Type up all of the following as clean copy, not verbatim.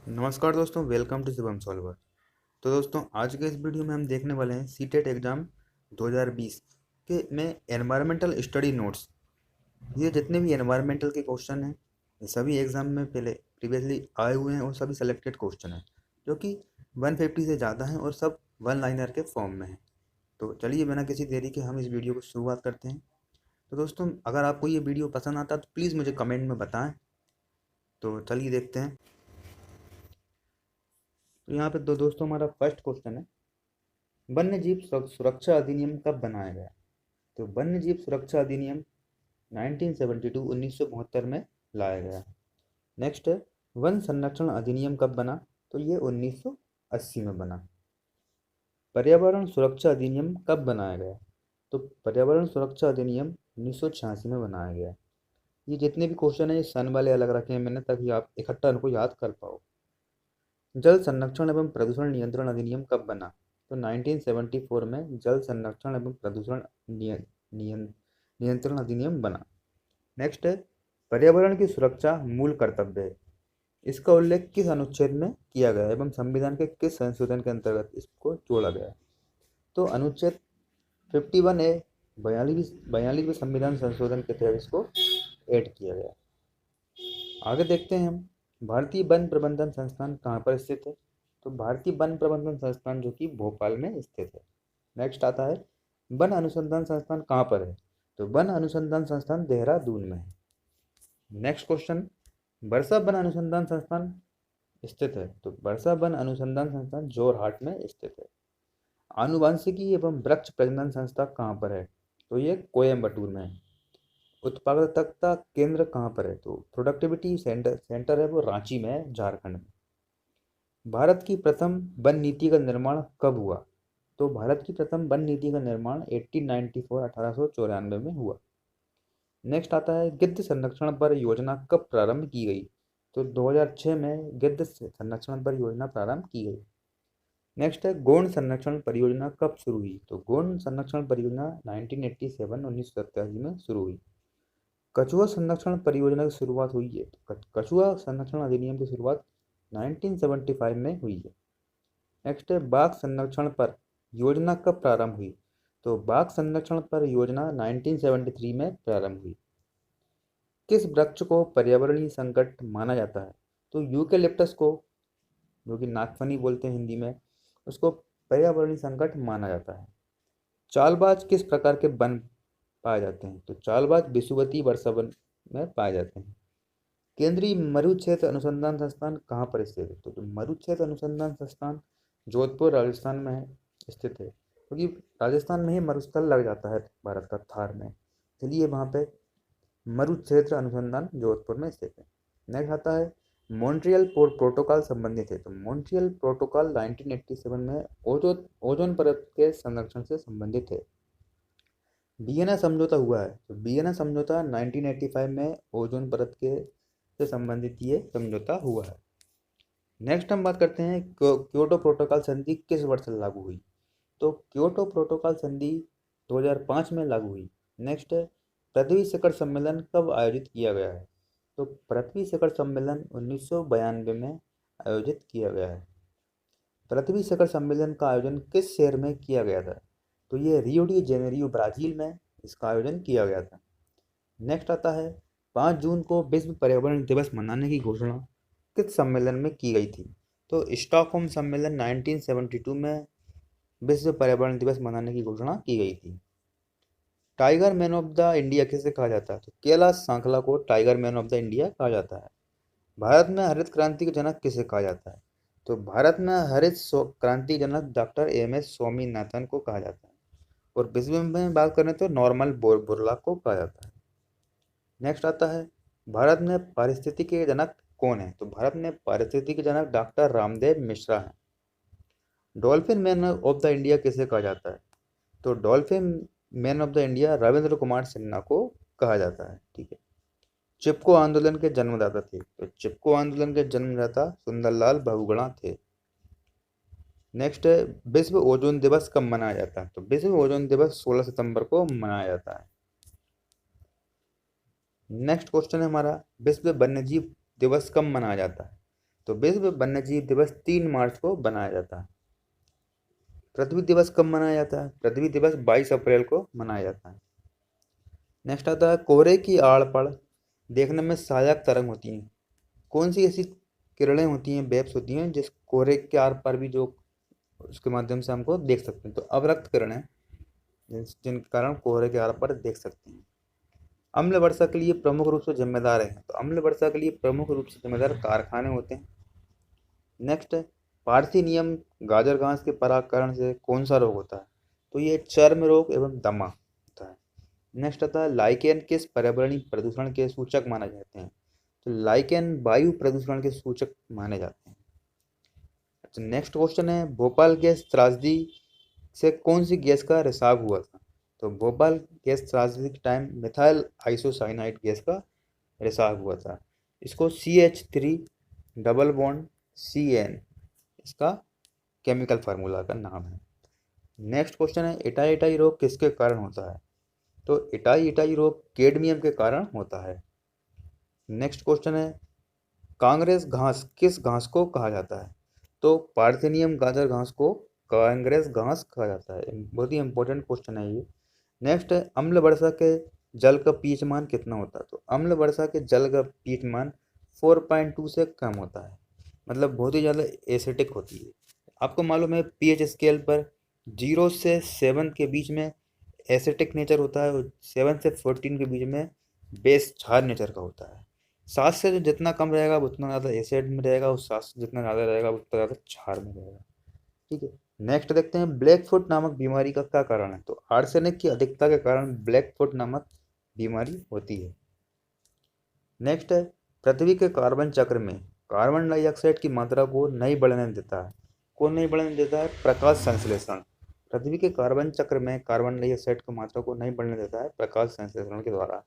नमस्कार दोस्तों, welcome to Shivam solver. तो दोस्तों, आज के इस वीडियो में हम देखने वाले हैं सीटेट एग्ज़ाम 2020 के में एनवायरमेंटल स्टडी नोट्स। ये जितने भी एनवायरमेंटल के क्वेश्चन हैं, ये सभी एग्ज़ाम में पहले प्रीवियसली आए हुए हैं और सभी सेलेक्टेड क्वेश्चन हैं, जो कि 150 से ज़्यादा हैं और सब वन लाइनर के फॉर्म में हैं। तो चलिए, बिना किसी देरी के हम इस वीडियो को शुरुआत करते हैं। तो दोस्तों, अगर आपको ये वीडियो पसंद आता है तो प्लीज़ मुझे कमेंट में बताएं। तो चलिए देखते हैं। तो यहाँ पे दो दोस्तों, हमारा फर्स्ट क्वेश्चन है, वन्य जीव सुरक्षा अधिनियम कब बनाया गया? तो वन्य जीव सुरक्षा अधिनियम 1972 1972 में लाया गया। नेक्स्ट है, वन संरक्षण अधिनियम कब बना? तो ये 1980 में बना। पर्यावरण सुरक्षा अधिनियम कब बनाया गया? तो पर्यावरण सुरक्षा अधिनियम 1986 में बनाया गया। ये जितने भी क्वेश्चन है, ये सन वाले अलग रखे हैं मैंने, ताकि आप इकट्ठा इनको याद कर पाओ। जल संरक्षण एवं प्रदूषण नियंत्रण अधिनियम कब बना? तो 1974 में जल संरक्षण एवं प्रदूषण नियंत्रण अधिनियम बना। नेक्स्ट है, पर्यावरण की सुरक्षा मूल कर्तव्य है। इसका उल्लेख किस अनुच्छेद में किया गया है एवं संविधान के किस संशोधन के अंतर्गत इसको जोड़ा गया है? तो अनुच्छेद 51 ए 42वें संविधान संशोधन के तहत इसको ऐड किया गया। आगे देखते हैं हम, भारतीय वन प्रबंधन संस्थान कहाँ पर स्थित है? तो भारतीय वन प्रबंधन संस्थान जो कि भोपाल में स्थित है। नेक्स्ट आता है, वन अनुसंधान संस्थान कहाँ पर है? तो वन अनुसंधान संस्थान देहरादून में है। नेक्स्ट क्वेश्चन, वर्षा वन अनुसंधान संस्थान स्थित है? तो वर्षा वन अनुसंधान संस्थान जोरहाट में स्थित है। आनुवांशिकी एवं वृक्ष प्रजनन संस्था कहाँ पर है? तो ये कोयम्बटूर में है। उत्पादकता केंद्र कहाँ पर है? तो प्रोडक्टिविटी सेंटर सेंटर है वो रांची में है, झारखंड में। भारत की प्रथम वन नीति का निर्माण कब हुआ? तो भारत की प्रथम वन नीति का निर्माण 1894 में हुआ। नेक्स्ट आता है, गिद्ध संरक्षण पर योजना कब प्रारंभ की गई? तो 2006 में गिद्ध संरक्षण पर योजना प्रारंभ की गई। नेक्स्ट है, गौण संरक्षण परियोजना कब शुरू हुई? तो गौण संरक्षण परियोजना 1987 में शुरू हुई। कछुआ संरक्षण परियोजना की शुरुआत हुई है, तो कछुआ संरक्षण अधिनियम की शुरुआत 1975 में हुई है। नेक्स्ट है, बाघ संरक्षण पर योजना कब प्रारंभ हुई? तो बाघ संरक्षण पर योजना 1973 में प्रारंभ हुई। किस वृक्ष को पर्यावरणीय संकट माना जाता है? तो यूकेलिप्टस को, जो कि नागफनी बोलते हैं हिंदी में, उसको पर्यावरणीय संकट माना जाता है। चालबाज किस प्रकार के वन पाए जाते हैं? तो चालबाज विषुवतीय वर्षा वन में पाए जाते हैं। केंद्रीय मरुक्षेत्र अनुसंधान संस्थान कहाँ पर स्थित है? तो मरुक्षेत्र अनुसंधान संस्थान जोधपुर राजस्थान में स्थित है, क्योंकि राजस्थान में ही मरुस्थल लग जाता है भारत का, थार में, इसलिए वहाँ पे मरुक्षेत्र अनुसंधान जोधपुर में स्थित है। नेक्स्ट आता है, मॉन्ट्रियल प्रोटोकॉल संबंधित है। तो मॉन्ट्रियल प्रोटोकॉल 1987 में ओजोन परत के संरक्षण से संबंधित है। वियना समझौता हुआ है। तो वियना समझौता 1985 में ओजोन परत के से संबंधित ये समझौता हुआ है। नेक्स्ट हम बात करते हैं, क्योटो प्रोटोकॉल संधि किस वर्ष लागू हुई? तो क्योटो प्रोटोकॉल संधि 2005 में लागू हुई। नेक्स्ट है, पृथ्वी शिखर सम्मेलन कब आयोजित किया गया है? तो पृथ्वी शिखर सम्मेलन 1992 में आयोजित किया गया है। पृथ्वी शिखर सम्मेलन का आयोजन किस शहर में किया गया था? तो ये रियो डी जेनेरियो ब्राजील में इसका आयोजन किया गया था। नेक्स्ट आता है, 5 जून को विश्व पर्यावरण दिवस मनाने की घोषणा किस सम्मेलन में की गई थी? तो स्टॉकहोम सम्मेलन 1972 में विश्व पर्यावरण दिवस मनाने की घोषणा की गई थी। Tiger man of the India किसे कहा जाता है? तो कैलाश सांखला को tiger man of the India कहा जाता है। भारत में हरित क्रांति के जनक किसे कहा जाता है? तो भारत में हरित क्रांति जनक डॉक्टर एम एस स्वामीनाथन को कहा जाता है। और विश्व में बात करें तो नॉर्मल बुर्ला को कहा जाता है। नेक्स्ट आता है, भारत में पारिस्थितिकी के जनक कौन है? तो भारत में पारिस्थितिकी के जनक डॉक्टर रामदेव मिश्रा हैं। Dolphin man of the India किसे कहा जाता है? तो dolphin man of the India Ravindra Kumar Sinha को कहा जाता है। ठीक है। चिपको आंदोलन के जन्मदाता थे। तो चिपको आंदोलन के जन्मदाता सुंदरलाल बहुगुणा थे। नेक्स्ट है, विश्व ओजोन दिवस कब मनाया जाता है? तो विश्व ओजोन दिवस 16 सितंबर को मनाया जाता है। नेक्स्ट क्वेश्चन है हमारा, विश्व वन्यजीव दिवस कब मनाया जाता है? तो विश्व वन्यजीव दिवस 3 मार्च को बनाया जाता है। पृथ्वी दिवस कब मनाया जाता है? पृथ्वी दिवस 22 अप्रैल को मनाया जाता है। नेक्स्ट आता है कोहरे की आड़ पड़ देखने में सहायक तरंग होती हैं। कौन सी ऐसी किरणें होती हैं, वेव्स होती हैं, जिस कोहरे के आर पार भी जो उसके माध्यम से हमको देख सकते हैं? तो अवरक्त किरणें, जिनके कारण कोहरे के आर पार देख सकते हैं। अम्ल वर्षा के लिए प्रमुख रूप से जिम्मेदार है, तो अम्ल वर्षा के लिए प्रमुख रूप से जिम्मेदार कारखाने होते हैं। नेक्स्ट है पार्थेनियम गाजर घास के परागकरण से कौन सा रोग होता है? तो ये चर्म रोग एवं दमा होता है। नेक्स्ट आता है लाइकेन किस पर्यावरणीय प्रदूषण के सूचक माने जाते हैं? तो लाइकेन वायु प्रदूषण के सूचक माने जाते हैं। अच्छा, नेक्स्ट क्वेश्चन है भोपाल गैस त्रासदी से कौन सी गैस का रिसाव हुआ था? तो भोपाल गैस त्रासदी के टाइम मिथाइल आइसोसाइनाइड गैस का रिसाव हुआ था। इसको CH3 डबल बॉन्ड CN इसका केमिकल फार्मूला का नाम है। नेक्स्ट क्वेश्चन है इटाई इटाई रोग किसके कारण होता है? तो इटाई इटाई रोग कैडमियम के कारण होता है। नेक्स्ट क्वेश्चन है कांग्रेस घास किस घास को कहा जाता है? तो पार्थेनियम गाजर घास को कांग्रेस घास कहा जाता है। बहुत ही इंपॉर्टेंट क्वेश्चन है ये। नेक्स्ट है अम्ल वर्षा के जल का पीएच मान कितना होता है? तो अम्ल वर्षा के जल का पीएच मान 4.2 से कम होता है, मतलब बहुत ही ज़्यादा एसिडिक होती है। आपको मालूम है पीएच स्केल पर 0 से 7 के बीच में एसिडिक नेचर होता है और 7 से 14 के बीच में बेस क्षार नेचर का होता है। 7 से जो जितना कम रहेगा वो उतना ज़्यादा एसिड में रहेगा और 7 से जितना ज़्यादा रहेगा उतना ज़्यादा क्षार में रहेगा। ठीक है, नेक्स्ट देखते हैं ब्लैक फुट नामक बीमारी का क्या कारण है? तो आर्सेनिक की अधिकता के कारण ब्लैक फुट नामक बीमारी होती है। नेक्स्ट है पृथ्वी के कार्बन चक्र में कार्बन डाइऑक्साइड की मात्रा को नहीं बढ़ने देता है। कौन नहीं बढ़ने देता है? प्रकाश संश्लेषण। पृथ्वी के कार्बन चक्र में कार्बन डाइऑक्साइड की मात्रा को नहीं बढ़ने देता है प्रकाश संश्लेषण के द्वारा।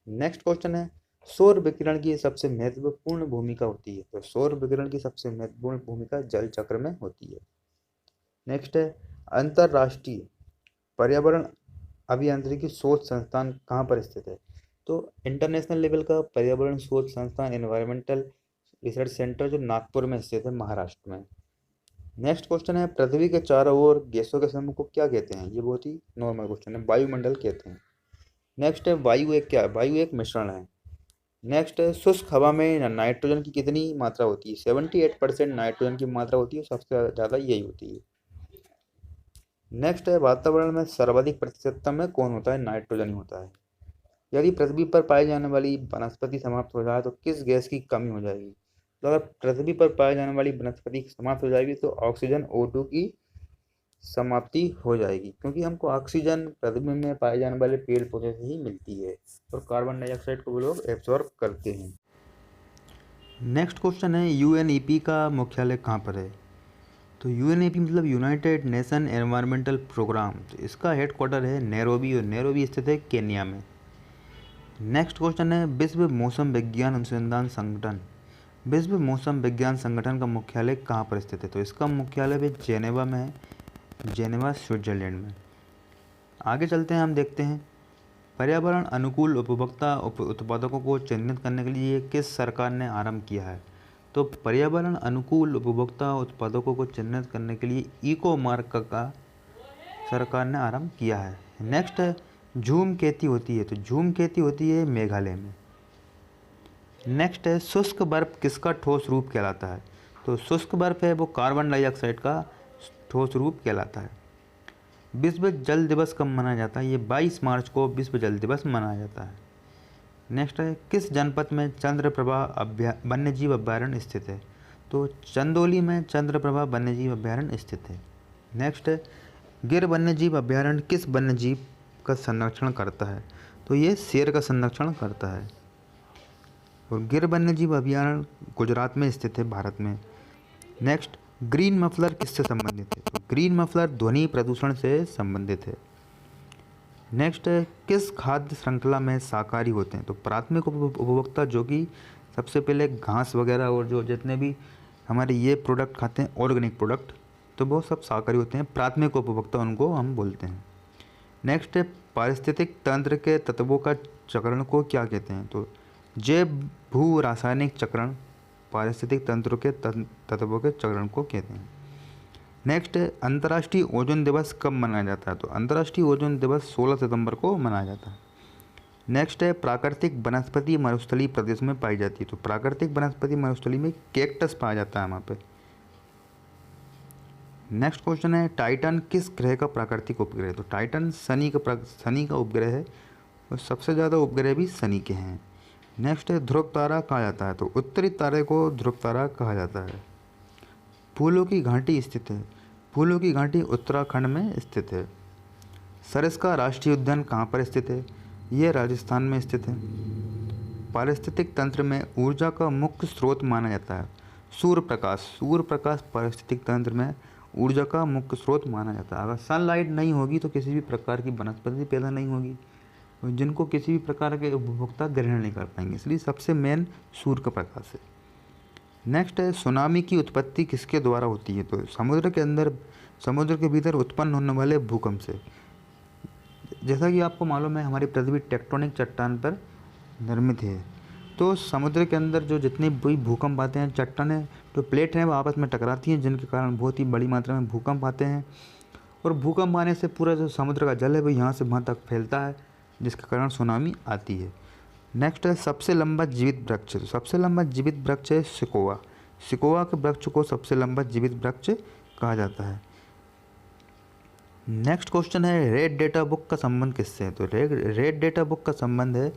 नेक्स्ट क्वेश्चन है सौर विकिरण की सबसे महत्वपूर्ण भूमिका होती है? तो सौर विकिरण की सबसे महत्वपूर्ण भूमिका जल चक्र में होती है। नेक्स्ट है अंतरराष्ट्रीय पर्यावरण अभियांत्रिकी शोध संस्थान कहाँ पर स्थित है? तो इंटरनेशनल लेवल का पर्यावरण शोध संस्थान एनवायरमेंटल रिसर्च सेंटर जो नागपुर में स्थित है, महाराष्ट्र में। नेक्स्ट क्वेश्चन है पृथ्वी के चारों ओर गैसों के समूह को क्या कहते हैं? ये बहुत ही नॉर्मल क्वेश्चन है, वायुमंडल कहते हैं। नेक्स्ट है वायु एक क्या है? वायु एक मिश्रण है। नेक्स्ट है शुष्क हवा में नाइट्रोजन की कितनी मात्रा होती है? 78% नाइट्रोजन की मात्रा होती है, सबसे ज़्यादा यही होती है। नेक्स्ट है वातावरण में सर्वाधिक प्रतिशतता में कौन होता है? नाइट्रोजन ही होता है। यदि पृथ्वी पर पाई जाने वाली वनस्पति समाप्त हो जाए तो किस गैस की कमी हो जाएगी? तो अगर पृथ्वी पर पाई जाने वाली वनस्पति समाप्त हो जाएगी तो ऑक्सीजन O2 की समाप्ति हो जाएगी, क्योंकि हमको ऑक्सीजन पृथ्वी में पाए जाने वाले पेड़ पौधे से ही मिलती है और कार्बन डाइऑक्साइड को वो लोग एब्जॉर्ब करते हैं। नेक्स्ट क्वेश्चन है UNEP का मुख्यालय कहाँ पर है? तो UNEP मतलब यूनाइटेड नेशन एनवायरमेंटल प्रोग्राम, तो इसका हेडक्वार्टर है नैरोबी और नैरोबी स्थित है केन्या में। नेक्स्ट क्वेश्चन है विश्व मौसम विज्ञान अनुसंधान संगठन, विश्व मौसम विज्ञान संगठन का मुख्यालय कहाँ पर स्थित है? तो इसका मुख्यालय भी जेनेवा में है, जेनेवा स्विट्जरलैंड में। आगे चलते हैं, हम देखते हैं पर्यावरण अनुकूल उपभोक्ता उत्पादकों को चिन्हित करने के लिए किस सरकार ने आरंभ किया है? तो पर्यावरण अनुकूल उपभोक्ता उत्पादकों को चिन्हित करने के लिए इको मार्क का सरकार ने आरंभ किया है। नेक्स्ट है झूम खेती होती है, तो झूम खेती होती है मेघालय में। नेक्स्ट है शुष्क बर्फ किसका ठोस रूप कहलाता है? तो शुष्क बर्फ है वो कार्बन डाइऑक्साइड का ठोस रूप कहलाता है। विश्व जल दिवस कब मनाया जाता है? ये 22 मार्च को विश्व जल दिवस मनाया जाता है। नेक्स्ट है किस जनपद में चंद्रप्रभा वन्यजीव अभ्यारण्य स्थित है? तो चंदौली में चंद्रप्रभा वन्यजीव अभ्यारण्य स्थित है। नेक्स्ट है गिर वन्यजीव अभ्यारण्य किस वन्यजीव का संरक्षण करता है? तो ये शेर का संरक्षण करता है। और गिर वन्यजीव अभ्यारण्य गुजरात में स्थित है, भारत में। नेक्स्ट ग्रीन मफलर किससे संबंधित है? तो ग्रीन मफलर ध्वनि प्रदूषण से संबंधित है। नेक्स्ट है किस खाद्य श्रृंखला में शाकाहारी होते हैं? तो प्राथमिक उपभोक्ता जो कि सबसे पहले घास वगैरह और जो जितने भी हमारे ये प्रोडक्ट खाते हैं ऑर्गेनिक प्रोडक्ट, तो वो सब शाकाहारी होते हैं, प्राथमिक उपभोक्ता उनको हम बोलते हैं। नेक्स्ट है पारिस्थितिक तंत्र के तत्वों का चक्रण को क्या कहते हैं? तो जैव भू रासायनिक चक्रण पारिस्थितिक तंत्र के तत्वों के चक्रण को कहते हैं। नेक्स्ट है अंतर्राष्ट्रीय ओजोन दिवस कब मनाया जाता है? तो अंतर्राष्ट्रीय ओजोन दिवस 16 सितंबर को मनाया जाता है। नेक्स्ट है प्राकृतिक वनस्पति मरुस्थलीय प्रदेश में पाई जाती है। तो प्राकृतिक वनस्पति मरुस्थली में कैक्टस पाया जाता है वहाँ पे। नेक्स्ट क्वेश्चन है टाइटन किस ग्रह का प्राकृतिक उपग्रह है? तो टाइटन शनि का उपग्रह है और सबसे ज़्यादा उपग्रह भी शनि के हैं। नेक्स्ट है ध्रुव तारा कहा जाता है? तो उत्तरी तारे को ध्रुव तारा कहा जाता है। फूलों की घाटी स्थित है? फूलों की घाटी उत्तराखंड में स्थित है। सरिस्का राष्ट्रीय उद्यान कहाँ पर स्थित है? यह राजस्थान में स्थित है। पारिस्थितिक तंत्र में ऊर्जा का मुख्य स्रोत माना जाता है सूर्य प्रकाश। सूर्य प्रकाश पारिस्थितिक तंत्र में ऊर्जा का मुख्य स्रोत माना जाता है। अगर सनलाइट नहीं होगी तो किसी भी प्रकार की वनस्पति पैदा नहीं होगी, जिनको किसी भी प्रकार के उपभोक्ता ग्रहण नहीं कर पाएंगे, इसलिए सबसे मेन सूर्य का प्रकाश है। नेक्स्ट है सुनामी की उत्पत्ति किसके द्वारा होती है? तो समुद्र के भीतर उत्पन्न होने वाले भूकंप से। जैसा कि आपको मालूम है हमारी पृथ्वी टेक्टोनिक चट्टान पर निर्मित है, तो समुद्र के अंदर जो जितने भी भूकंप आते हैं, चट्टानें जो प्लेट हैं वो आपस में टकराती हैं, जिनके कारण बहुत ही बड़ी मात्रा में भूकंप आते हैं। और भूकंप आने से पूरा जो समुद्र का जल है वो यहाँ से वहाँ तक फैलता है, जिसके कारण सुनामी आती है। नेक्स्ट है सबसे लंबा जीवित वृक्ष। तो सबसे लंबा जीवित वृक्ष है सिकोआ। सिकोआ के वृक्ष को सबसे लंबा जीवित वृक्ष कहा जाता है। नेक्स्ट क्वेश्चन है रेड डेटा बुक का संबंध किससे है? तो रेड डेटा बुक का संबंध है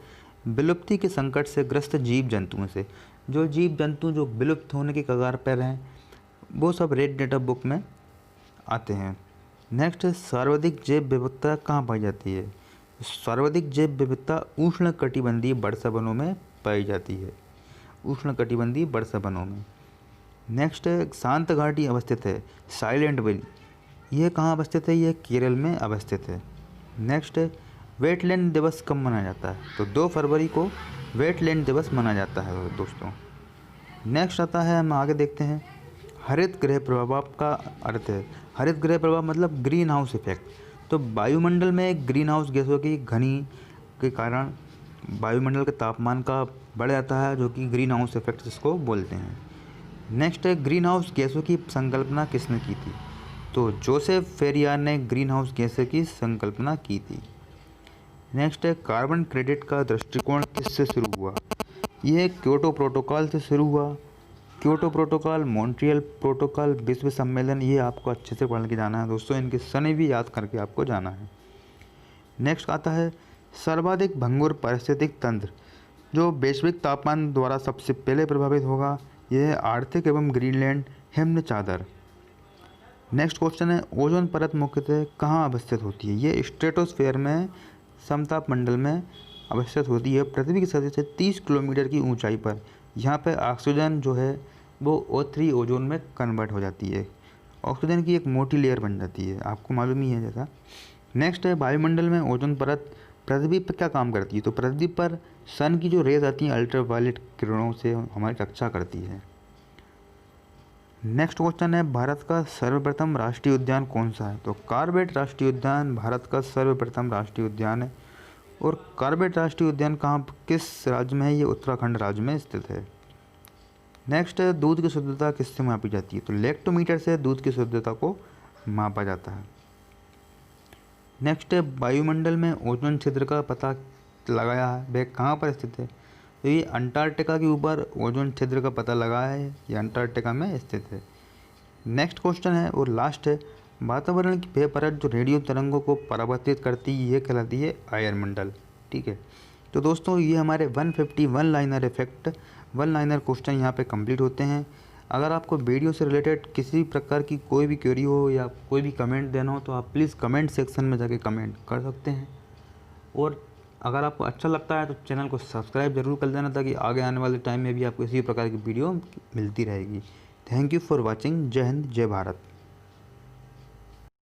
विलुप्ति के संकट से ग्रस्त जीव जंतुओं से। जो जीव जंतु जो विलुप्त होने की कगार पर हैं वो सब रेड डेटा बुक में आते हैं। नेक्स्ट है सर्वाधिक जैव विविधता कहाँ पाई जाती है? सर्वाधिक जैव विविधता उष्ण कटिबंधीय वर्षा वनों में पाई जाती है। उष्ण कटिबंधीय वर्षा वनों में। नेक्स्ट है शांत घाटी अवस्थित है साइलेंट वैली। यह कहाँ अवस्थित है? यह केरल में अवस्थित है। नेक्स्ट है वेटलैंड दिवस कब मनाया जाता है? तो 2 फरवरी को वेटलैंड दिवस मनाया जाता है दोस्तों। नेक्स्ट आता है, हम आगे देखते हैं हरित गृह प्रभाव का अर्थ है। हरित गृह प्रभाव मतलब ग्रीन हाउस इफेक्ट। तो वायुमंडल में ग्रीन हाउस गैसों की घनी के कारण वायुमंडल के तापमान का बढ़ जाता है, जो कि ग्रीन हाउस इफेक्ट जिसको बोलते हैं। नेक्स्ट है ग्रीन हाउस गैसों की संकल्पना किसने की थी? तो जोसेफ फेरियार ने ग्रीन हाउस गैसों की संकल्पना की थी। नेक्स्ट है कार्बन क्रेडिट का दृष्टिकोण किससे शुरू हुआ? यह क्योटो प्रोटोकॉल से शुरू हुआ। क्योटो प्रोटोकॉल, मॉन्ट्रियल प्रोटोकॉल, विश्व सम्मेलन, ये आपको अच्छे से पढ़ के जाना है दोस्तों, इनके सन भी याद करके आपको जाना है। नेक्स्ट आता है सर्वाधिक भंगुर पारिस्थितिक तंत्र जो वैश्विक तापमान द्वारा सबसे पहले प्रभावित होगा, यह है आर्कटिक एवं ग्रीनलैंड हिमन चादर। नेक्स्ट क्वेश्चन है ओजोन परत मुख्यतः कहाँ अवस्थित होती है? ये स्ट्रेटोस्फेयर में समताप मंडल में अवस्थित होती है, पृथ्वी की सतह से 30 किलोमीटर की ऊंचाई पर। यहाँ पे ऑक्सीजन जो है वो O3 ओजोन में कन्वर्ट हो जाती है। ऑक्सीजन की एक मोटी लेयर बन जाती है, आपको मालूम ही है जैसा। नेक्स्ट है वायुमंडल में ओजोन परत पृथ्वी पर क्या काम करती है? तो पृथ्वी पर सन की जो रेज आती हैं अल्ट्रावायलेट किरणों से हमारी रक्षा करती है। नेक्स्ट क्वेश्चन है भारत का सर्वप्रथम राष्ट्रीय उद्यान कौन सा है? तो कॉर्बेट राष्ट्रीय उद्यान भारत का सर्वप्रथम राष्ट्रीय उद्यान है। और कॉर्बेट राष्ट्रीय उद्यान किस राज्य में है? ये उत्तराखंड राज्य में स्थित है। नेक्स्ट है दूध की शुद्धता किससे मापी जाती है? तो लैक्टोमीटर से दूध की शुद्धता को मापा जाता है। नेक्स्ट है वायुमंडल में ओजोन छिद्र का पता लगाया है, वह कहाँ पर स्थित है? तो ये अंटार्कटिका के ऊपर ओजोन छिद्र का पता लगाया है, ये अंटार्कटिका में स्थित है। नेक्स्ट क्वेश्चन है और लास्ट है वातावरण की वह परत जो रेडियो तरंगों को परावर्तित करती है, ये कहलाती है आयनमंडल। ठीक है, तो दोस्तों ये हमारे 151 लाइनर इफेक्ट 1 लाइनर क्वेश्चन यहाँ पे कंप्लीट होते हैं। अगर आपको वीडियो से रिलेटेड किसी भी प्रकार की कोई भी क्वेरी हो या कोई भी कमेंट देना हो तो आप प्लीज़ कमेंट सेक्शन में जाके कमेंट कर सकते हैं। और अगर आपको अच्छा लगता है तो चैनल को सब्सक्राइब ज़रूर कर देना, ताकि आगे आने वाले टाइम में भी आपको इसी प्रकार की वीडियो मिलती रहेगी। Thank you for watching. जय हिंद, जय भारत।